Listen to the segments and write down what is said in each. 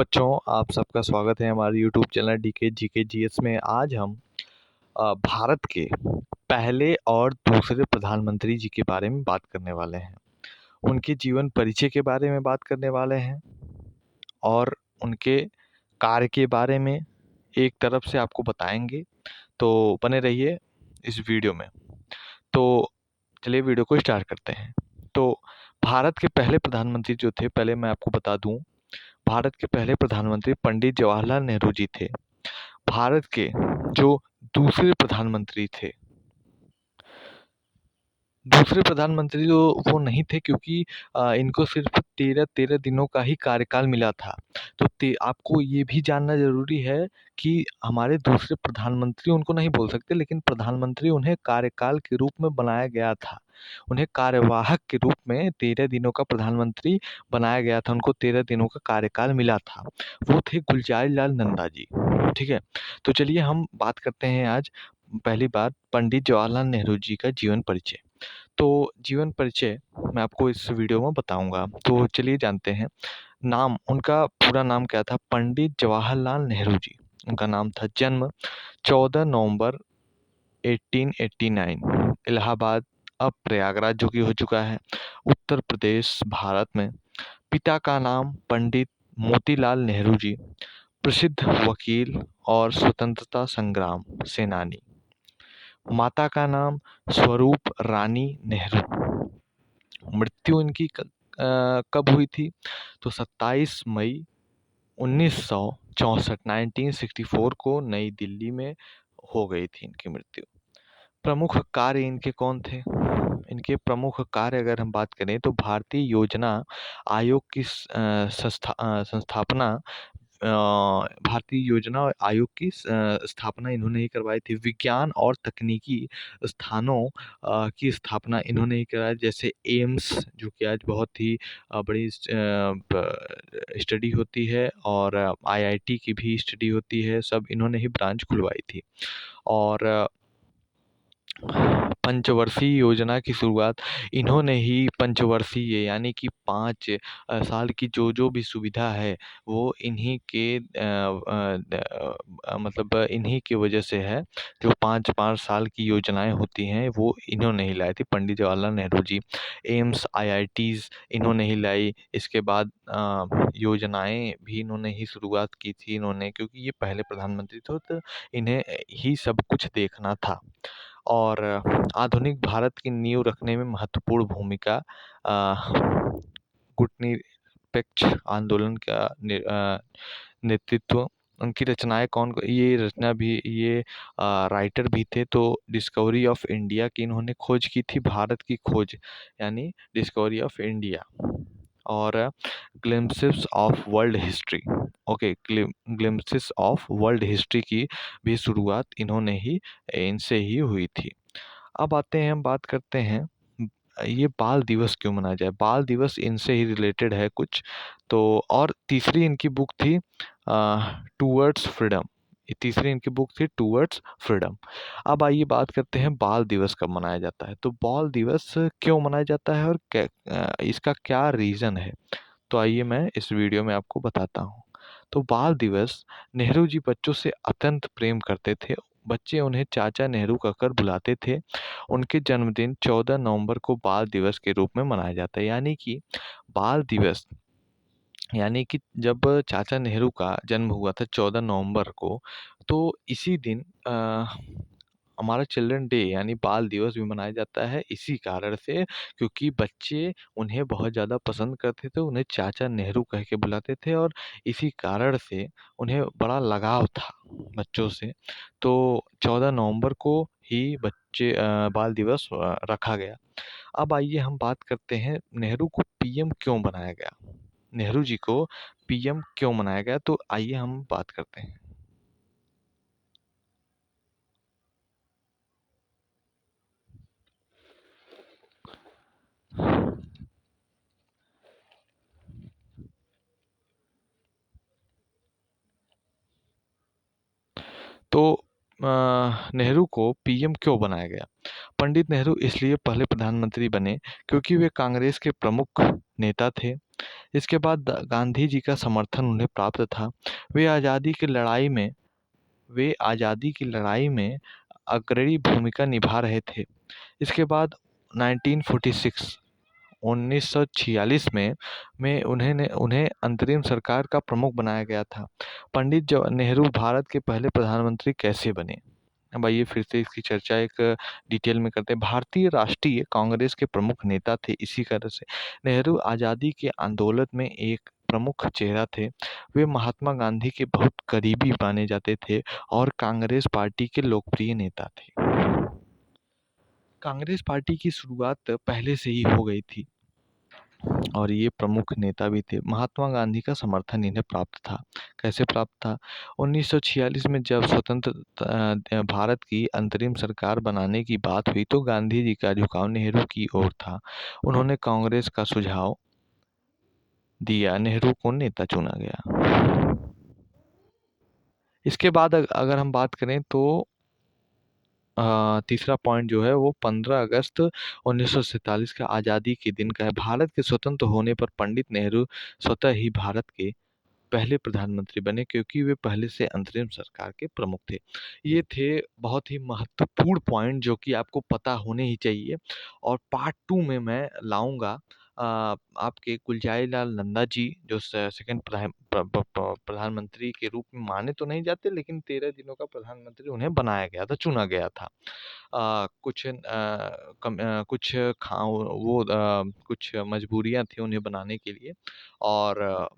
बच्चों, आप सबका स्वागत है हमारे YouTube channel DK GK GS में। आज हम भारत के पहले और दूसरे प्रधानमंत्री जी के बारे में बात करने वाले हैं। उनके जीवन परिचय के बारे में बात करने वाले हैं और उनके कार्य के बारे में एक तरफ से आपको बताएंगे। तो बने रहिए इस वीडियो में। तो चलिए वीडियो को स्टार्ट करते हैं। तो भारत के पहले प्रधानमंत्री जो थे, पहले मैं आपको बता दूं, भारत के पहले प्रधानमंत्री पंडित जवाहरलाल नेहरू जी थे। भारत के जो दूसरे प्रधानमंत्री थे, दूसरे प्रधानमंत्री जो वो नहीं थे, क्योंकि इनको सिर्फ 13 दिनों का ही कार्यकाल मिला था। तो आपको ये भी जानना जरूरी है कि हमारे दूसरे प्रधानमंत्री उनको नहीं बोल सकते, लेकिन प्रधानमंत्री उन्हें कार्यकाल के रूप में बनाया गया था। उन्हें कार्यवाहक के रूप में 13 दिनों का प्रधानमंत्री बनाया गया था। उनको 13 दिनों का कार्यकाल मिला था। वो थे गुलजारी लाल नंदा जी। ठीक है, तो चलिए हम बात करते हैं आज पहली बार पंडित जवाहरलाल नेहरू जी का जीवन परिचय। तो जीवन परिचय मैं आपको इस वीडियो में बताऊंगा। तो चलिए जानते हैं। नाम, उनका पूरा नाम क्या था? पंडित जवाहरलाल नेहरू जी उनका नाम था। जन्म 14 नवंबर 1889 इलाहाबाद, अब प्रयागराज जो कि हो चुका है, उत्तर प्रदेश, भारत में। पिता का नाम पंडित मोतीलाल नेहरू जी, प्रसिद्ध वकील और स्वतंत्रता संग्राम सेनानी। माता का नाम स्वरूप रानी नेहरू। मृत्यु इनकी कब हुई थी? तो 27 मई 1964 1964 को नई दिल्ली में हो गई थी इनकी मृत्यु। प्रमुख कार्य इनके कौन थे? इनके प्रमुख कार्य अगर हम बात करें तो भारतीय योजना आयोग की संस्थापना, भारतीय योजना आयोग की स्थापना इन्होंने ही करवाई थी। विज्ञान और तकनीकी स्थानों की स्थापना इन्होंने ही कराई, जैसे एम्स जो कि आज बहुत ही बड़ी स्टडी होती है, और आईआईटी की भी स्टडी होती है, सब इन्होंने ही ब्रांच खुलवाई थी। और पंचवर्षीय योजना की शुरुआत इन्होंने ही, पंचवर्षीय यानी कि 5 साल की जो जो भी सुविधा है वो इन्हीं के मतलब इन्हीं की वजह से है। जो 5 साल की योजनाएं होती हैं वो इन्होंने ही लाई थी, पंडित जवाहरलाल नेहरू जी। एम्स, आईआईटीज इन्होंने ही लाई। इसके बाद योजनाएं भी इन्होंने ही शुरुआत की थी इन्होंने, क्योंकि ये पहले प्रधानमंत्री थे तो इन्हें ही सब कुछ देखना था। और आधुनिक भारत की नींव रखने में महत्वपूर्ण भूमिका, गुटनिरपेक्ष आंदोलन का नेतृत्व। उनकी रचनाएं कौन, ये रचना भी, ये राइटर भी थे। तो डिस्कवरी ऑफ इंडिया की इन्होंने खोज की थी, भारत की खोज यानी डिस्कवरी ऑफ इंडिया। और glimpses of world history, okay, glimpses of world history की भी शुरुआत इन्होंने ही, इनसे ही हुई थी। अब आते हैं, हम बात करते हैं ये बाल दिवस क्यों मनाया जाए। बाल दिवस इनसे ही रिलेटेड है कुछ। तो और तीसरी इनकी बुक थी टूवर्ड्स फ्रीडम। तीसरी इनकी बुक थी टूवर्ड्स फ्रीडम। अब आइए बात करते हैं बाल दिवस कब मनाया जाता है। तो बाल दिवस क्यों मनाया जाता है और इसका क्या रीज़न है। तो आइए मैं इस वीडियो में आपको बताता हूँ। तो बाल दिवस, नेहरू जी बच्चों से अत्यंत प्रेम करते थे। बच्चे उन्हें चाचा नेहरू कहकर बुलाते थे। उनके जन्मदिन 14 नवंबर को बाल दिवस के रूप में मनाया जाता है। यानी कि बाल दिवस, यानी कि जब चाचा नेहरू का जन्म हुआ था 14 नवंबर को, तो इसी दिन हमारा चिल्ड्रन डे यानी बाल दिवस भी मनाया जाता है, इसी कारण से, क्योंकि बच्चे उन्हें बहुत ज़्यादा पसंद करते थे, उन्हें चाचा नेहरू कह के बुलाते थे, और इसी कारण से उन्हें बड़ा लगाव था बच्चों से। तो 14 नवंबर को ही बाल दिवस रखा गया। अब आइए हम बात करते हैं नेहरू को पीएम क्यों बनाया गया। नेहरू जी को पीएम क्यों बनाया गया, तो आइए हम बात करते हैं। तो नेहरू को पीएम क्यों बनाया गया? पंडित नेहरू इसलिए पहले प्रधानमंत्री बने क्योंकि वे कांग्रेस के प्रमुख नेता थे। इसके बाद गांधी जी का समर्थन उन्हें प्राप्त था। वे आज़ादी की लड़ाई में वे आज़ादी की लड़ाई में अग्रणी भूमिका निभा रहे थे। इसके बाद 1946 1946 में उन्हें अंतरिम सरकार का प्रमुख बनाया गया था। पंडित जवाहर नेहरू भारत के पहले प्रधानमंत्री कैसे बने? अब आइए फिर से इसकी चर्चा एक डिटेल में करते हैं। भारतीय राष्ट्रीय कांग्रेस के प्रमुख नेता थे इसी तरह से। नेहरू आज़ादी के आंदोलन में एक प्रमुख चेहरा थे। वे महात्मा गांधी के बहुत करीबी माने जाते थे और कांग्रेस पार्टी के लोकप्रिय नेता थे। कांग्रेस पार्टी की शुरुआत पहले से ही हो गई थी और ये प्रमुख नेता भी थे। महात्मा गांधी का समर्थन इन्हें प्राप्त था। कैसे प्राप्त था? 1946 में जब स्वतंत्र भारत की अंतरिम सरकार बनाने की बात हुई तो गांधी जी का झुकाव नेहरू की ओर था। उन्होंने कांग्रेस का सुझाव दिया, नेहरू को नेता चुना गया। इसके बाद अगर हम बात करें तो तीसरा पॉइंट जो है वो 15 अगस्त 1947 का आज़ादी के दिन का है। भारत के स्वतंत्र होने पर पंडित नेहरू स्वतः ही भारत के पहले प्रधानमंत्री बने क्योंकि वे पहले से अंतरिम सरकार के प्रमुख थे। ये थे बहुत ही महत्वपूर्ण पॉइंट जो कि आपको पता होने ही चाहिए और पार्ट 2 में मैं लाऊँगा आपके गुलज़ारी लाल नंदा जी जो सेकंड प्रधानमंत्री के रूप में माने तो नहीं जाते लेकिन 13 दिनों का प्रधानमंत्री उन्हें बनाया गया था, चुना गया था। कुछ मजबूरियाँ थी उन्हें बनाने के लिए और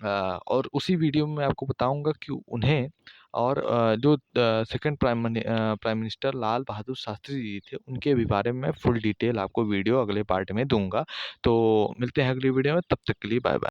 और उसी वीडियो में मैं आपको बताऊँगा कि उन्हें और जो second prime minister Lal Bahadur Shastri ji थे, उनके भी बारे में फुल डिटेल आपको वीडियो अगले पार्ट में दूँगा। तो मिलते हैं अगली वीडियो में, तब तक के लिए बाय-बाय।